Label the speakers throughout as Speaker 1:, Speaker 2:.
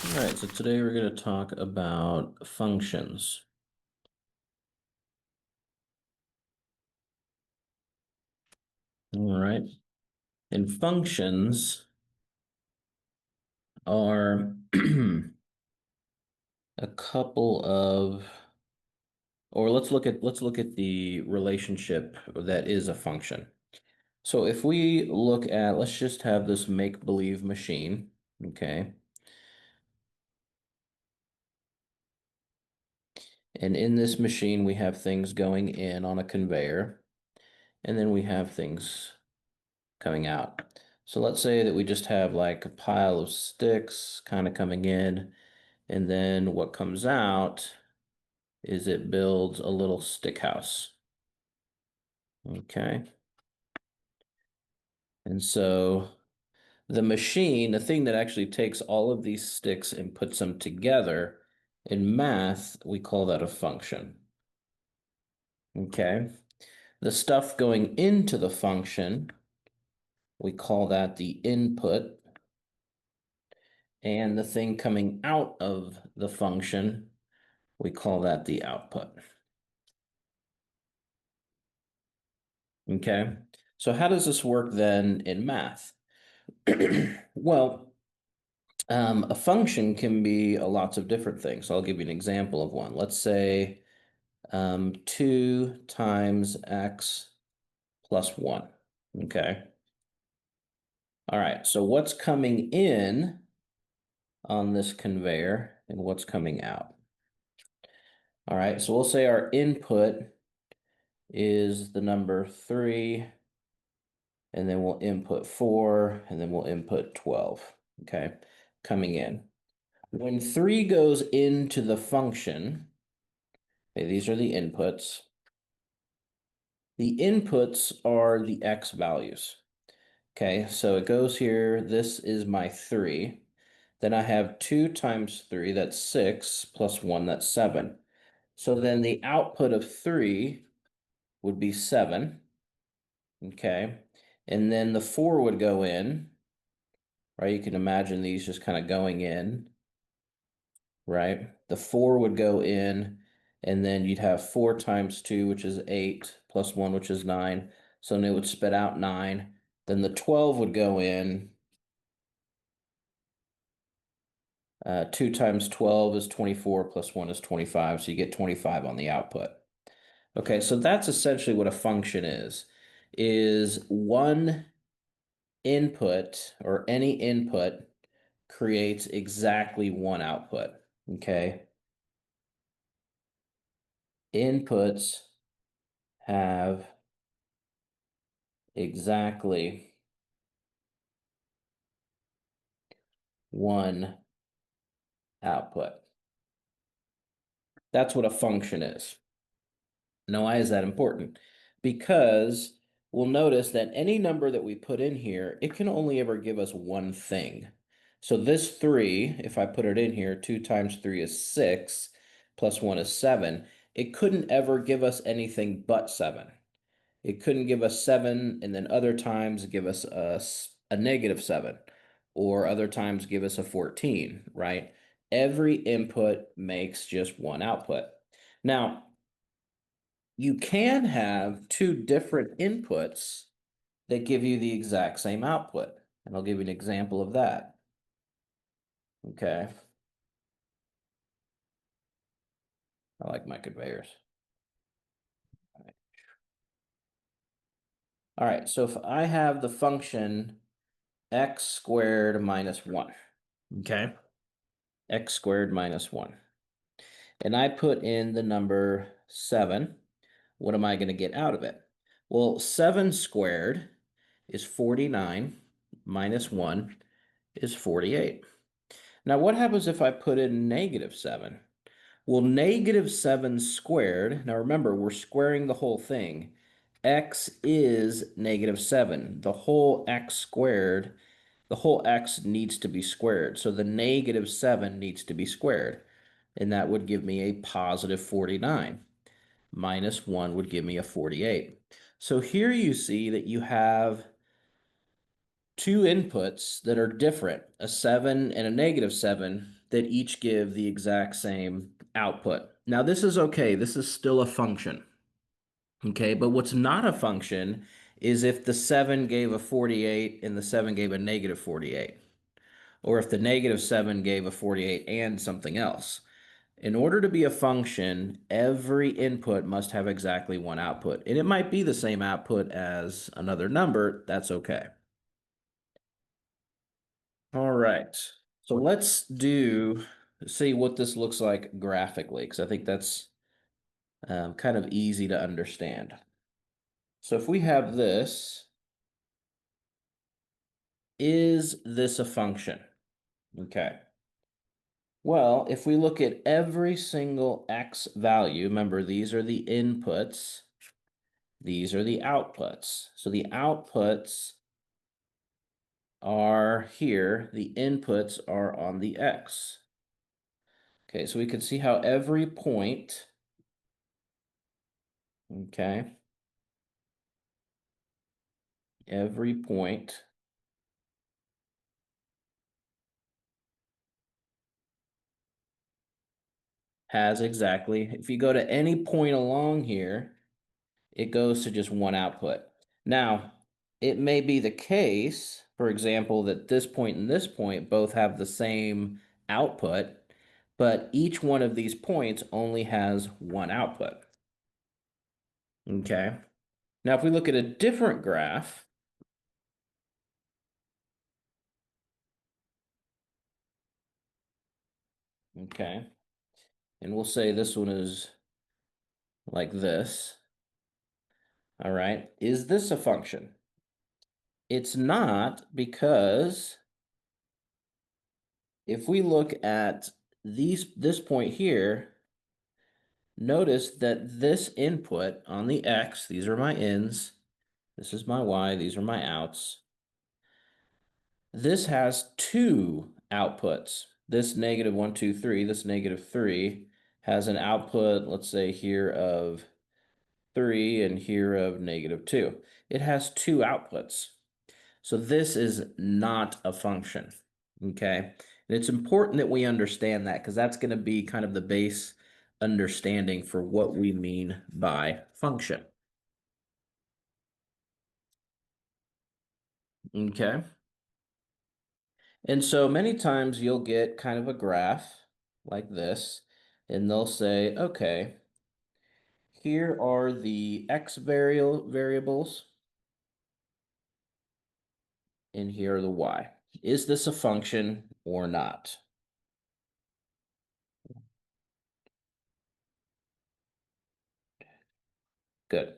Speaker 1: All right, so today we're going to talk about functions. All right. And functions are a couple of, or let's look at the relationship that is a function. So if we look at, let's just have this make-believe machine, okay? And in this machine, we have things going in on a conveyor, and then we have things coming out. So let's say that we just have like a pile of sticks kind of coming in, and then what comes out is it builds a little stick house. Okay. And so the machine, the thing that actually takes all of these sticks and puts them together, in math, we call that a function. Okay. The stuff going into the function, we call that the input. And the thing coming out of the function, we call that the output. Okay. So how does this work then in math? Well, a function can be lots of different things. So I'll give you an example of one. Let's say 2 times x plus 1. Okay. All right. So what's coming in on this conveyor and what's coming out? All right. So we'll say our input is the number 3, and then we'll input 4, and then we'll input 12, okay, coming in. When 3 goes into the function, okay, these are the inputs. The inputs are the x values. Okay, so it goes here. This is my 3. Then I have 2 times 3, that's 6, plus 1, that's 7. So then the output of 3 would be 7. Okay. And then the 4 would go in, right? You can imagine these just kind of going in, right? The 4 would go in, and then you'd have 4 times 2, which is 8, plus 1, which is 9. So then it would spit out 9. Then the 12 would go in. 2 times 12 is 24, plus 1 is 25. So you get 25 on the output. Okay, so that's essentially what a function is one input or any input creates exactly one output. Okay. Inputs have exactly one output. That's what a function is. Now, why is that important? Because we'll notice that any number that we put in here, it can only ever give us one thing. So this 3, if I put it in here, 2 times 3 is 6, plus 1 is 7. It couldn't ever give us anything but 7. It couldn't give us 7, and then other times give us a negative 7, or other times give us a 14, right? Every input makes just one output. Now, you can have two different inputs that give you the exact same output. And I'll give you an example of that. Okay. I like my conveyors. All right. So if I have the function x squared minus 1, okay, x squared minus 1, and I put in the number 7, what am I going to get out of it? Well, 7 squared is 49, minus 1 is 48. Now, what happens if I put in negative 7? Well, negative 7 squared, now remember, we're squaring the whole thing. X is negative 7. The whole x squared, the whole x needs to be squared. So the negative 7 needs to be squared. And that would give me a positive 49. Minus 1 would give me a 48. So here you see that you have two inputs that are different, a 7 and a negative 7, that each give the exact same output. Now, this is okay. This is still a function. Okay, but what's not a function is if the 7 gave a 48 and the 7 gave a negative 48, or if the negative 7 gave a 48 and something else. In order to be a function, every input must have exactly one output. And it might be the same output as another number. That's okay. All right. So let's see what this looks like graphically, because I think that's kind of easy to understand. So if we have this, is this a function? Okay. Well, if we look at every single x value, remember these are the inputs, these are the outputs. So the outputs are here, the inputs are on the x. Okay, so we can see how every point, okay, every point has exactly, if you go to any point along here, it goes to just one output. Now, it may be the case, for example, that this point and this point both have the same output, but each one of these points only has one output. Okay. Now, if we look at a different graph, okay, and we'll say this one is like this. All right. Is this a function? It's not, because if we look at this point here, notice that this input on the x, these are my ins, this is my y, these are my outs. This has two outputs. This negative 1, 2, 3, this negative 3 has an output, let's say here of 3 and here of negative 2. It has two outputs. So this is not a function, okay? And it's important that we understand that, because that's going to be kind of the base understanding for what we mean by function, okay? And so many times you'll get kind of a graph like this, and they'll say, okay, here are the x variables, and here are the y. Is this a function or not? Good.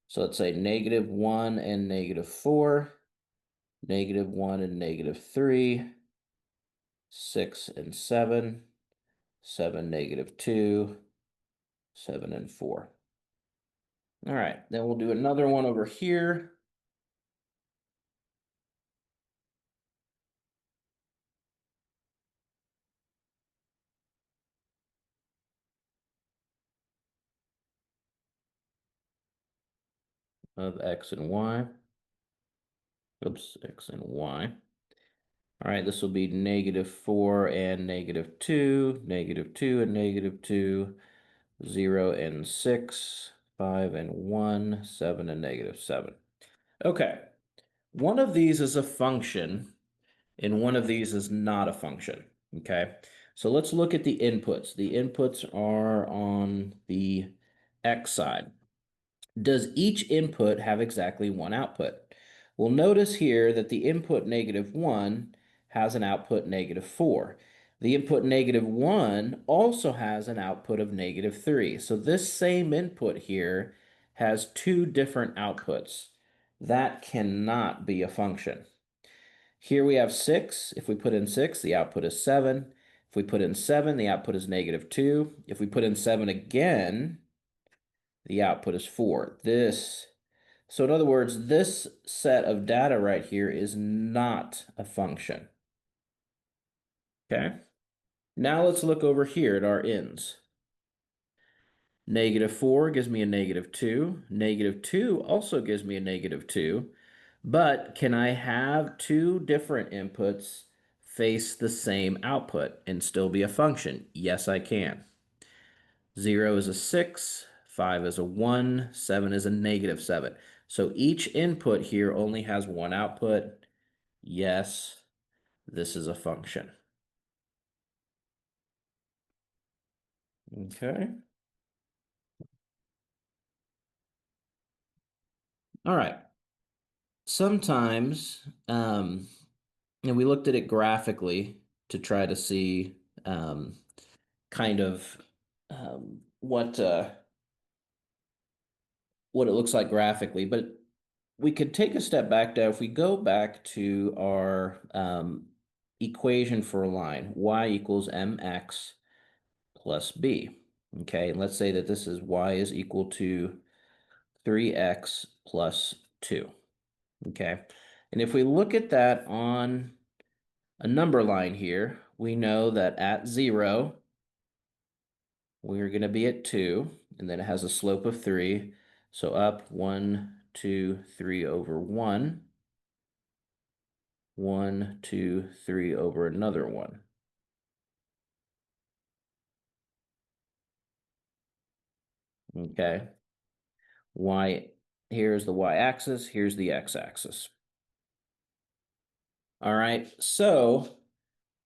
Speaker 1: So let's say negative 1 and negative 4, negative 1 and negative 3, 6 and 7, 7, negative 2, 7 and 4. All right, then we'll do another one over here. Of x and y. Oops, x and y. All right, this will be negative 4 and negative 2, negative 2 and negative 2, 0 and 6, 5 and 1, 7 and negative 7. Okay, one of these is a function and one of these is not a function, okay? So let's look at the inputs. The inputs are on the x side. Does each input have exactly one output? Well, notice here that the input negative 1 has an output negative 4. The input negative 1 also has an output of negative 3. So this same input here has two different outputs. That cannot be a function. Here we have 6. If we put in 6, the output is 7. If we put in 7, the output is negative 2. If we put in 7 again, the output is 4. So in other words, this set of data right here is not a function. Okay? Now let's look over here at our ins. Negative 4 gives me a negative 2. Negative 2 also gives me a negative 2. But can I have two different inputs face the same output and still be a function? Yes, I can. 0 is a 6, 5 is a 1, 7 is a negative 7. So each input here only has one output. Yes, this is a function. Okay. All right. Sometimes, and we looked at it graphically to try to see kind of what it looks like graphically, but we could take a step back now. If we go back to our equation for a line, y equals mx plus b. Okay, and let's say that this is y is equal to 3x plus 2. Okay, and if we look at that on a number line here, we know that at 0, we're going to be at 2, and then it has a slope of 3. So up 1, 2, 3 over 1, 1, 2, 3 over another 1. Okay. Y, here's the y-axis, here's the x-axis. All right, so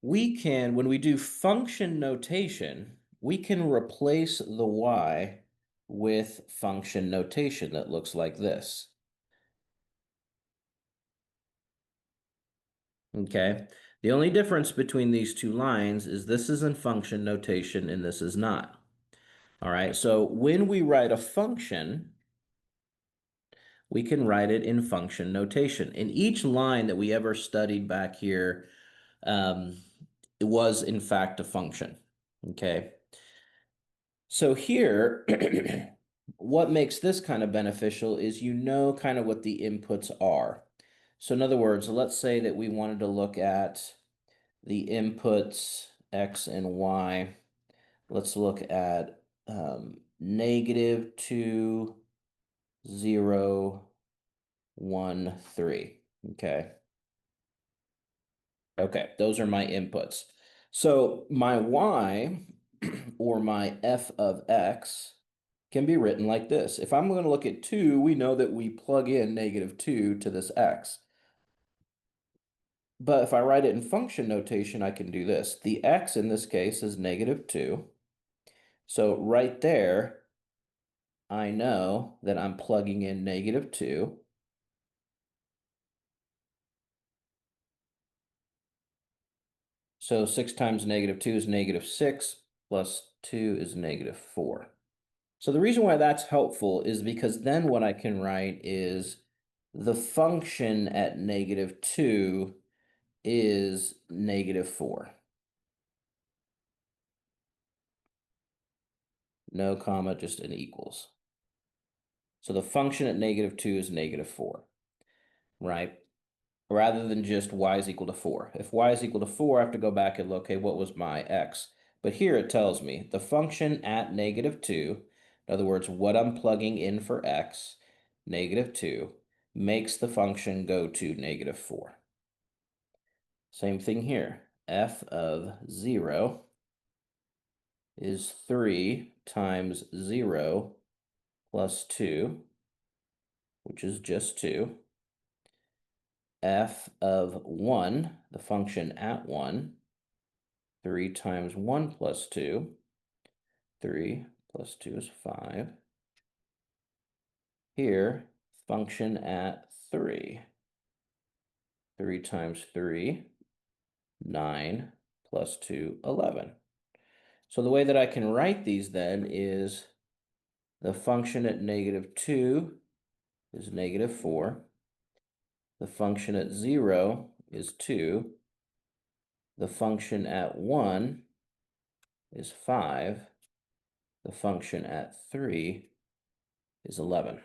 Speaker 1: we can, when we do function notation, we can replace the y with function notation that looks like this. Okay, the only difference between these two lines is this is in function notation and this is not. All right, so when we write a function, we can write it in function notation. In each line that we ever studied back here, um, it was in fact a function. Okay. So here, what makes this kind of beneficial is you know kind of what the inputs are. So in other words, let's say that we wanted to look at the inputs x and y. Let's look at -2, 0, 1, 3. Okay. Okay, those are my inputs. So my y or my f of x can be written like this. If I'm going to look at 2, we know that we plug in -2 to this x. But if I write it in function notation, I can do this. The x in this case is -2. So right there, I know that I'm plugging in -2. So 6 times -2 is -6, plus 2 is -4. So the reason why that's helpful is because then what I can write is the function at -2 is -4. No comma, just an equals. So the function at -2 is -4, right? Rather than just y is equal to 4. If y is equal to 4, I have to go back and look, okay, what was my x? But here it tells me the function at -2, in other words, what I'm plugging in for x, -2, makes the function go to -4. Same thing here. F of 0 is 3 times 0 plus 2, which is just 2. F of 1, the function at 1, 3 times 1 plus 2. 3 plus 2 is 5. Here, function at 3. 3 times 3, 9 plus 2, 11. So the way that I can write these then is the function at -2 is -4. The function at 0 is 2. The function at 1 is 5. The function at 3 is 11.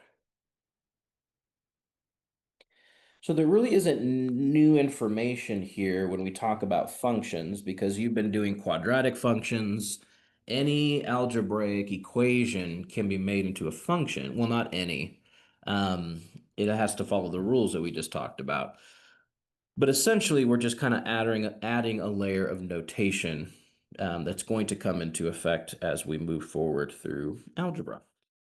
Speaker 1: So there really isn't new information here when we talk about functions because you've been doing quadratic functions. Any algebraic equation can be made into a function. Well, not any. Um, it has to follow the rules that we just talked about. But essentially, we're just kind of adding a layer of notation that's going to come into effect as we move forward through algebra.